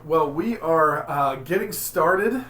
Well, we are getting started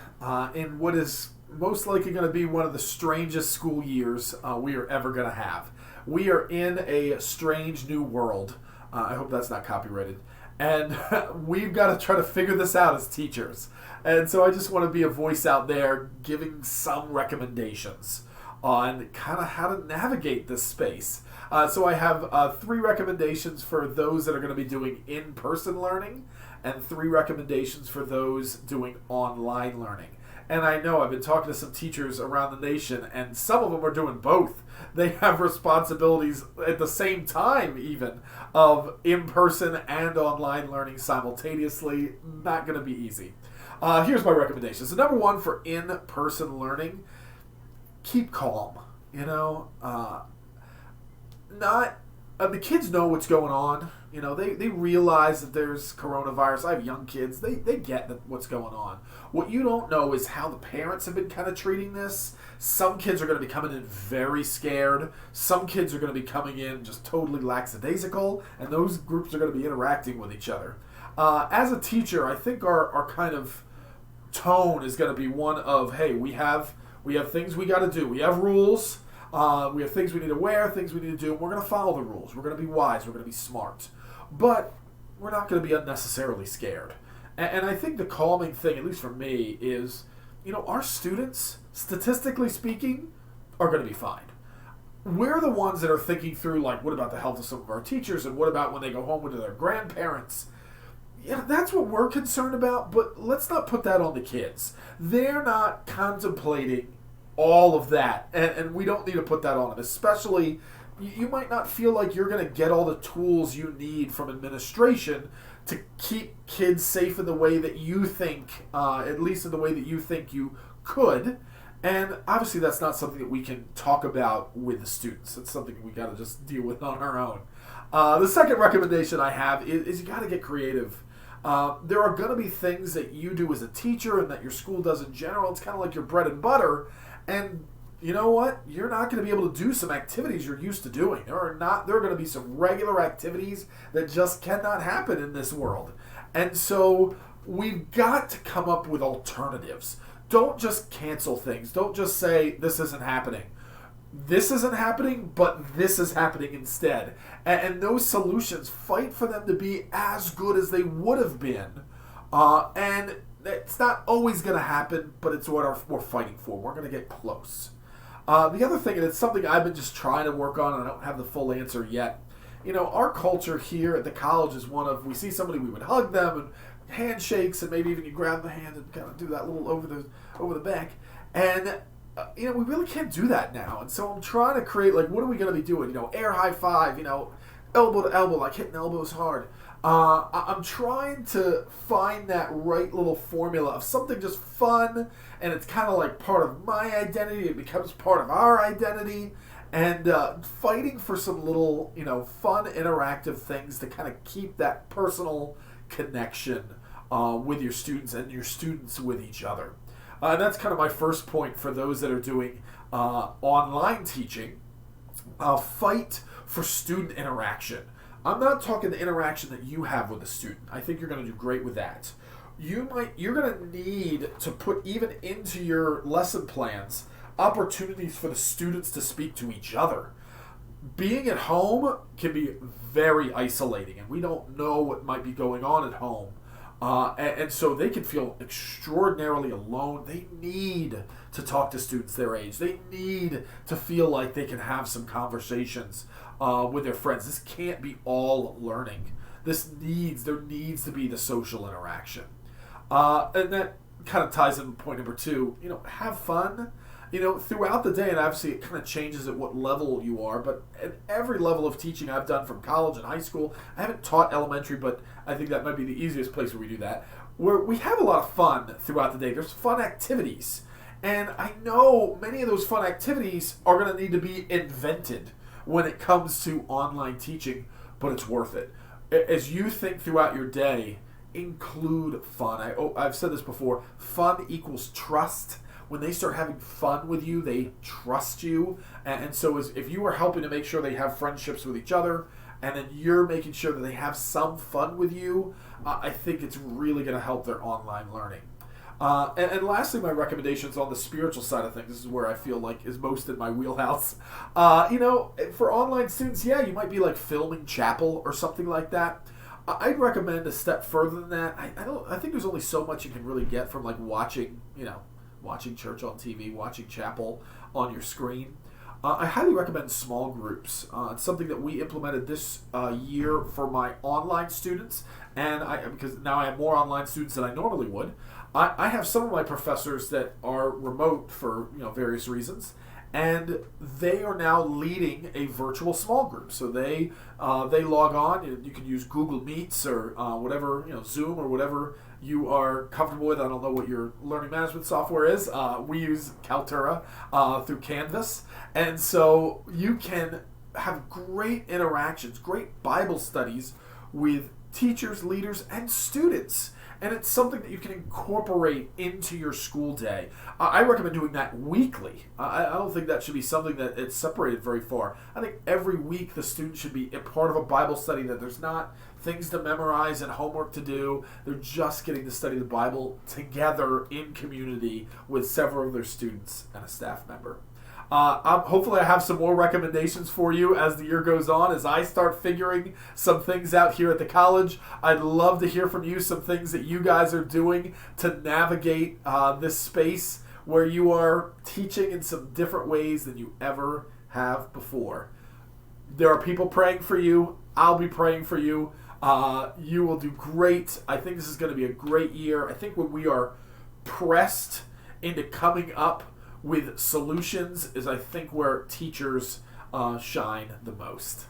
in what is most likely going to be one of the strangest school years we are ever going to have. We are in a strange new world. I hope that's not copyrighted. And we've got to try to figure this out as teachers. And so I just want to be a voice out there giving some recommendations on kind of how to navigate this space. So I have 3 recommendations for those that are going to be doing in-person learning and 3 recommendations for those doing online learning. And I know I've been talking to some teachers around the nation, and some of them are doing both. They have responsibilities at the same time, even, of in-person and online learning simultaneously. Not going to be easy. Here's my recommendations. So number 1 for in-person learning, keep calm. The kids know what's going on. They realize that there's coronavirus. I have young kids. They get what's going on. What you don't know is how the parents have been kind of treating this. Some kids are going to be coming in very scared. Some kids are going to be coming in just totally lackadaisical, and those groups are going to be interacting with each other. As a teacher, I think our kind of tone is going to be one of, hey, we have things we got to do. We have rules. We have things we need to wear, things we need to do, and we're going to follow the rules. We're going to be wise. We're going to be smart. But we're not going to be unnecessarily scared. And I think the calming thing, at least for me, is, our students, statistically speaking, are going to be fine. We're the ones that are thinking through, like, what about the health of some of our teachers, and what about when they go home with their grandparents? Yeah, that's what we're concerned about, but let's not put that on the kids. They're not contemplating all of that, and we don't need to put that on them. Especially, you might not feel like you're going to get all the tools you need from administration to keep kids safe in the way that you think, at least in the way that you think you could. And obviously that's not something that we can talk about with the students. It's something we got to just deal with on our own. The second recommendation I have is you got to get creative. There are going to be things that you do as a teacher and that your school does in general. It's kind of like your bread and butter. And you know what? You're not going to be able to do some activities you're used to doing. There are going to be some regular activities that just cannot happen in this world. And so we've got to come up with alternatives. Don't just cancel things. Don't just say, this isn't happening. This isn't happening, but this is happening instead. And those solutions, fight for them to be as good as they would have been. And it's not always going to happen, but it's what we're fighting for. We're going to get close. The other thing, and it's something I've been just trying to work on, and I don't have the full answer yet. Our culture here at the college is one of, we see somebody, we would hug them, and handshakes, and maybe even you grab the hand and kind of do that little over the back. And we really can't do that now. And so I'm trying to create, like, what are we going to be doing? Air high five, elbow to elbow, like hitting elbows hard. I'm trying to find that right little formula of something just fun, and it's kind of like part of my identity. It becomes part of our identity, and fighting for some little, fun, interactive things to kind of keep that personal connection with your students and your students with each other. And that's kind of my first point for those that are doing online teaching. Fight for student interaction. I'm not talking the interaction that you have with a student. I think you're going to do great with that. You're going to need to put even into your lesson plans opportunities for the students to speak to each other. Being at home can be very isolating, and we don't know what might be going on at home. And so they can feel extraordinarily alone. They need to talk to students their age. They need to feel like they can have some conversations with their friends. This can't be all learning. There needs to be the social interaction. And that kind of ties in point number 2. Have fun. Throughout the day, and obviously it kind of changes at what level you are, but at every level of teaching I've done from college and high school, I haven't taught elementary, but I think that might be the easiest place where we do that, where we have a lot of fun throughout the day. There's fun activities. And I know many of those fun activities are going to need to be invented when it comes to online teaching, but it's worth it. As you think throughout your day, include fun. I've said this before, fun equals trust. When they start having fun with you, they trust you. And so if you are helping to make sure they have friendships with each other and then you're making sure that they have some fun with you, I think it's really going to help their online learning. And lastly, my recommendations on the spiritual side of things. This is where I feel like is most in my wheelhouse. For online students, yeah, you might be like filming chapel or something like that. I'd recommend a step further than that. I think there's only so much you can really get from like watching church on TV, watching chapel on your screen. I highly recommend small groups. It's something that we implemented this year for my online students, and because now I have more online students than I normally would. I have some of my professors that are remote for various reasons, and they are now leading a virtual small group. So they log on. You can use Google Meets or whatever, Zoom or whatever you are comfortable with. I don't know what your learning management software is. We use Kaltura through Canvas, and so you can have great interactions, great Bible studies with teachers, leaders, and students. And it's something that you can incorporate into your school day. I recommend doing that weekly. I don't think that should be something that it's separated very far. I think every week the student should be a part of a Bible study, that there's not things to memorize and homework to do. They're just getting to study the Bible together in community with several of their students and a staff member. Hopefully I have some more recommendations for you as the year goes on, as I start figuring some things out here at the college. I'd love to hear from you some things that you guys are doing to navigate this space where you are teaching in some different ways than you ever have before. There are people praying for you. I'll be praying for you. You will do great. I think this is going to be a great year. I think when we are pressed into coming up with solutions is, I think, where teachers shine the most.